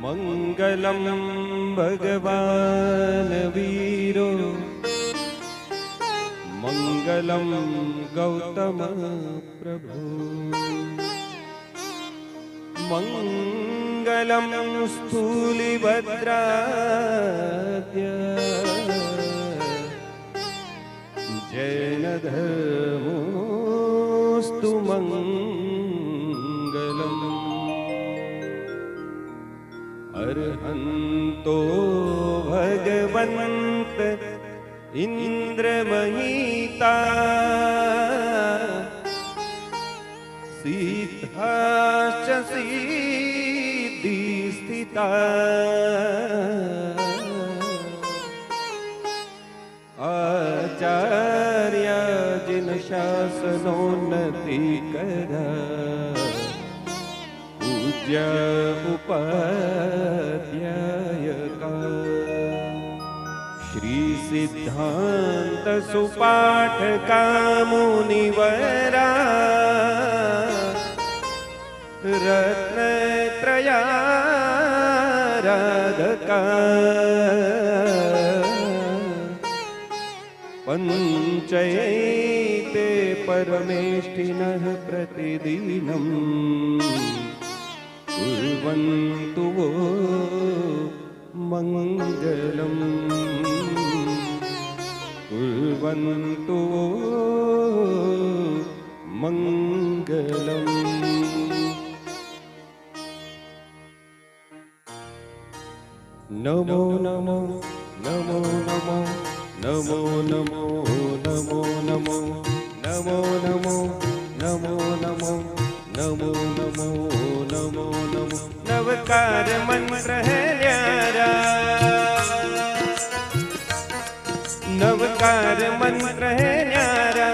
મંગલમ ભગવાન વીરો મંગલમ ગૌતમ પ્રભુ મંગલમ સ્થૂલિભદ્રાદ્ય જૈન ધર્મોસ્તુ મંગલમ અર્હંતો ભગવંત ઇન્દ્રમહિતા સિદ્ધાશ્ચ સિદ્ધિ સ્થિતા આચાર્ય જિન શાસનોન્નતિ કરા પૂજ્ય ઉપાધ્યાયકા શ્રી સિદ્ધાંત સુપાઠકા મુનિવરા રત્નત્રયારાધકા પંચૈતે પરમેષ્ઠિનઃ પ્રતિદિનમ कुर्वन्तु वो मङ्गलम् कुर्वन्तु वो मङ्गलम् नमो नमो नमो नमो नमो नमो नमो नमो नमो नमो नमो नमो नमो नमो नमो नमो नवकार मंत्र है न्यारा नवकार मंत्र है न्यारा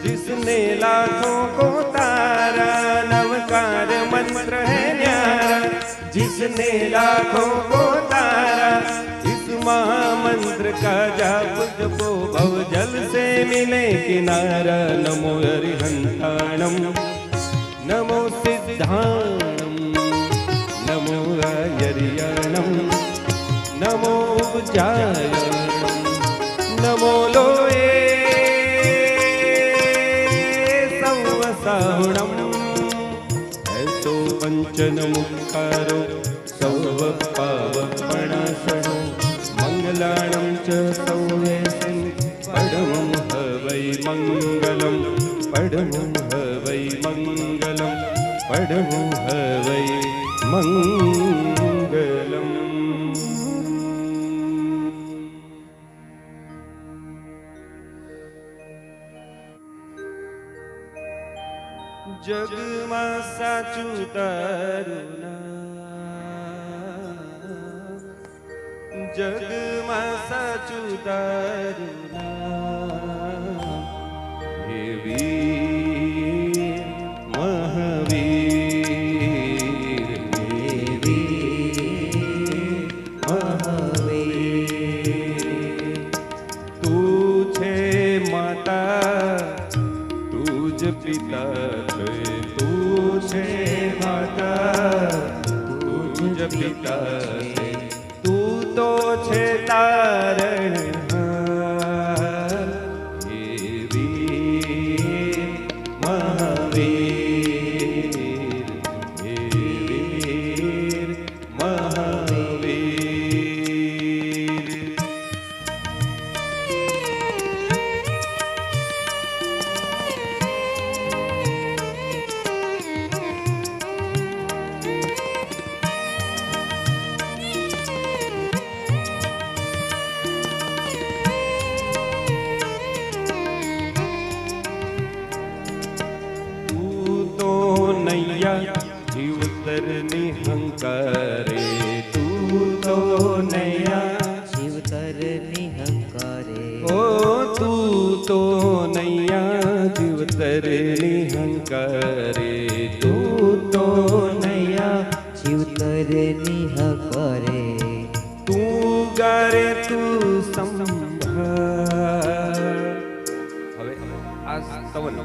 जिसने लाखों को तारा नवकार मंत्र है न्यारा जिसने लाखों को तारा इस महामंत्र का जाप जपो भव जल से मिले किनारा नमो हरिहंताणम नमो सिद्धाणम नमो आयर्याणम नमो उपजायणम नमो लोए संवसाहुणम ऐसो पंचन मुखारो सौव पावपणाशणो मंगलाणं च सौवेसिं पडमं हवै मंगलम पडमं हवै मंगलम पडमं हवै मंगलम जगमा साचू तारू नाम जगमा साचू तारू नाम हे वीर महावीर हे वीर महावीर तू छे माता તું જ પિતા છે તું છે માતા તું જ પિતા છે તું તો છે તારણહાર હે વીર મહાવીર હે વીર મહાવીર જીવતર નિહંકારે તું તો નૈયા જીવતર નિહંકારે ઓ તું તો નૈયા જીવતર નિહંકારે તું તો નૈયા જીવતર નિહંકારે તું ગારે તું સંભાળ. હવે આ સ્તવન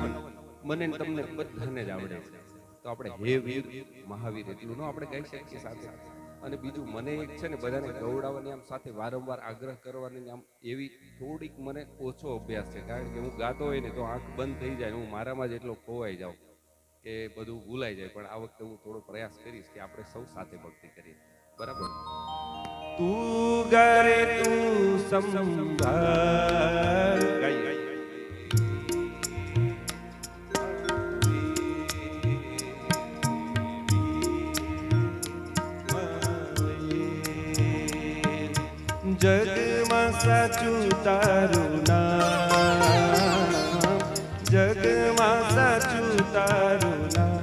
મને તમને બધાને જ આવડે છે તો આપણે હે વીર મહાવીર એટલું ન આપણે ગાઈ શકીએ સાથે અને બીજું મને એક છે ને બધાને ગૌડાવવાની આમ સાથે વારંવાર આગ્રહ કરવાની આમ એવી થોડીક મને ઓછો અભ્યાસ છે, કારણ કે હું ગાતો હોય ને તો આંખ બંધ થઈ જાય, હું મારામાં જ એટલો ખોવાઈ જાઉં કે બધું ભૂલાઈ જાય. પણ આ વખતે હું થોડો પ્રયાસ કરીશ કે આપણે સૌ સાથે ભક્તિ કરીએ. બરાબર? તું ગારે તું સંભાળ ગાઈ જગમાં સાચું તારું નામ, જગમાં સાચું તારું નામ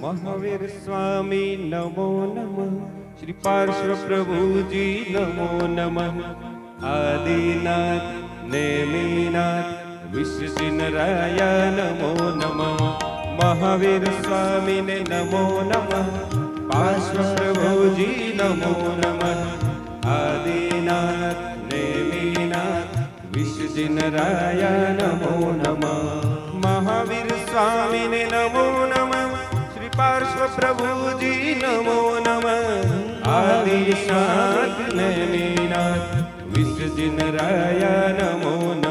મહાવીર સ્વામી નમો નમઃ, શ્રી પાર્શ્વ પ્રભુજી નમો નમઃ, આદિનાથ નેમિનાથ વિશ્વસિનરાય નમો નમઃ, મહાવીર સ્વામીને નમો નમઃ, પાર્શ્વ પ્રભુજી નમો નમઃ, આદિનાથ નેમિનાથ વિશ્વસિનરાય નમો નમઃ, મહાવીર સ્વામીને નમો નમઃ, શ્રી પાર્શ્વ પ્રભુજી નમો નમઃ, આદિનાથ નેમિનાથ વિશ્વસિનરાય નમો નમઃ.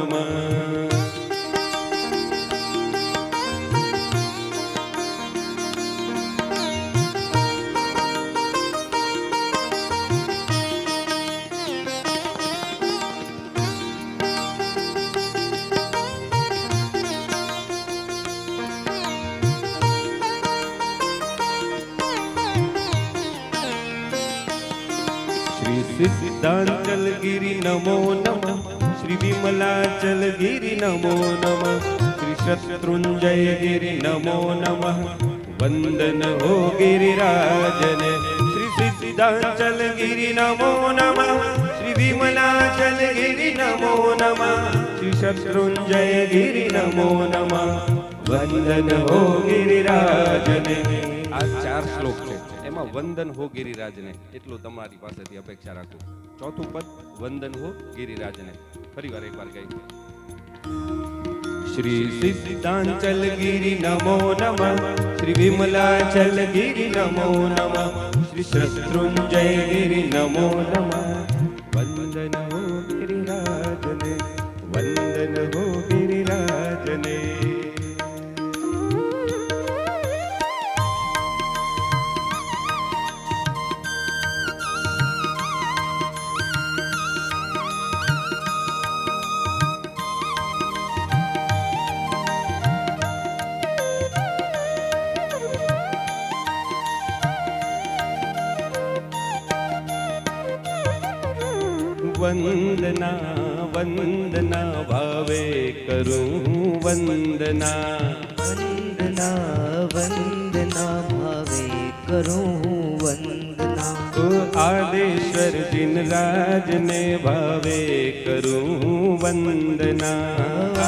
સિદ્ધાંચલ ગિરિ નમો નમઃ, શ્રી વિમલાચલ ગિરિ નમો નમઃ, શ્રી શત્રુંજય ગિરિ નમો નમઃ, વંદન હો ગિરિરાજને, શ્રી સિદ્ધાંચલ ગિરિ નમો નમઃ, શ્રી વિમલાચલ ગિરિ નમો નમઃ, શ્રી શત્રુંજય ગિરિ નમો નમઃ, વંદન હો ગિરિરાજને. આ 4 શ્લોક છે, એમાં વંદન હો ગિરિરાજને એટલું તમારી પાસેથી અપેક્ષા રાખું. ચોથું પદ વંદન હો ગિરિરાજને. ફરીવાર એકવાર કહી. શ્રી સિદ્ધાંચલ ગિરિ નમો નમઃ, શ્રી વિમલાચલ ગિરિ નમો નમઃ, શ્રી શત્રુંજય ગિરિ નમો નમઃ, વંદન હો ગિરિરાજને, વંદન હો ગિરિરાજને. વંદના વંદના ભાવે કરું વંદના, વંદના વંદના ભાવે કરું વંદના, આદેશ્વર જિનરાજને ભાવે કરું વંદના,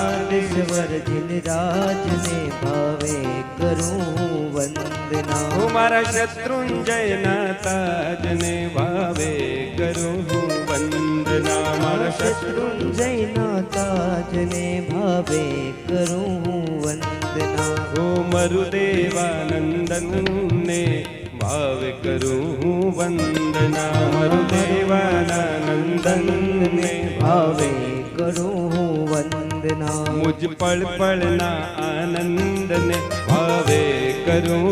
આદેશ્વર જિનરાજને ભાવે કરું વંદના, મારા શત્રુંજયના તાજને ભાવે કરું વંદના, મારા શત્રુંજયના તાજને ભાવે કરું વંદના, ઓ મરુદેવાનંદનને ભાવે કરું વંદના, મરુદેવાનંદનને ભાવે કરું વંદના, મુજ પળ પળના આનંદને ભાવે કરું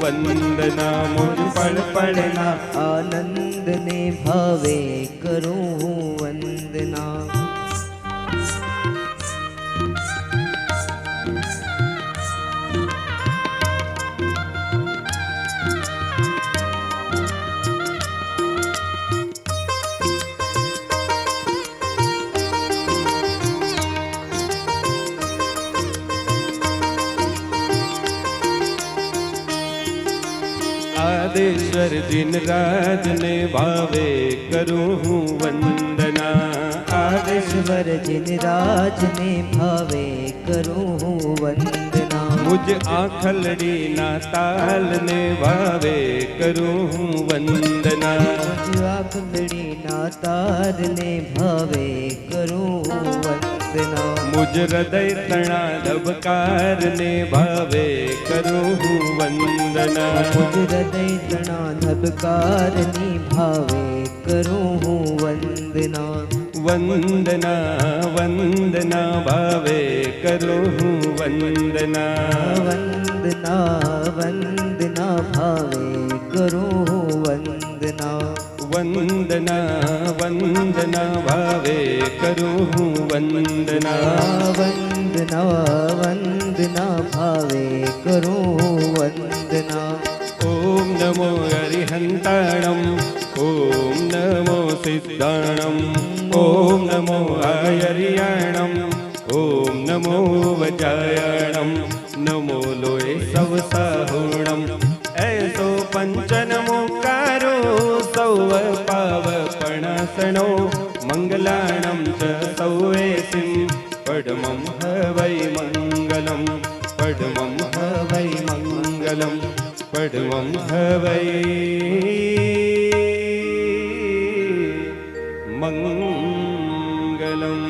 વંદના, મુજ પળ પળના આનંદને ભાવે કરું વંદના. આદેશ્વર જિનરાજને ભાવે કરું વંદના, આદેશ્વર જિનરાજને ભાવે કરું વંદના, મુજ આખલડીના તાલને ભાવે કરું હું વંદના. આખલડીના તારને ભાવે કરું વંદના. મુજ હૃદય તણા ધબકારને ભાવે કરું હું વંદના. મુજ હૃદય તણા ધબકારની ભાવે કરું હું વંદના. વંદના વંદના ભાવે કરું હું વંદના. વંદના વંદના ભાવે કરું હું વંદના. વંદના વંદના ભાવે કરું હું વંદના. વંદના વંદના ભાવે કરું વંદના. ઓમ નમો અરિહંતાણમ, ઓમ નમો સિદ્ધાણમ, ઓમ નમો આયર્યાણમ, ઓમ નમો વજાયાણમ, નમો લોય સવ સાહુણમ. એસો પંચનમોકારો સૌવ પાવપણાસણો, મંગલાણમ ચ સૌવેસિં પડમં હવૈ મંગલમ, પડમં હવૈ મંગલમ, પડમં હવૈ મંગલમ.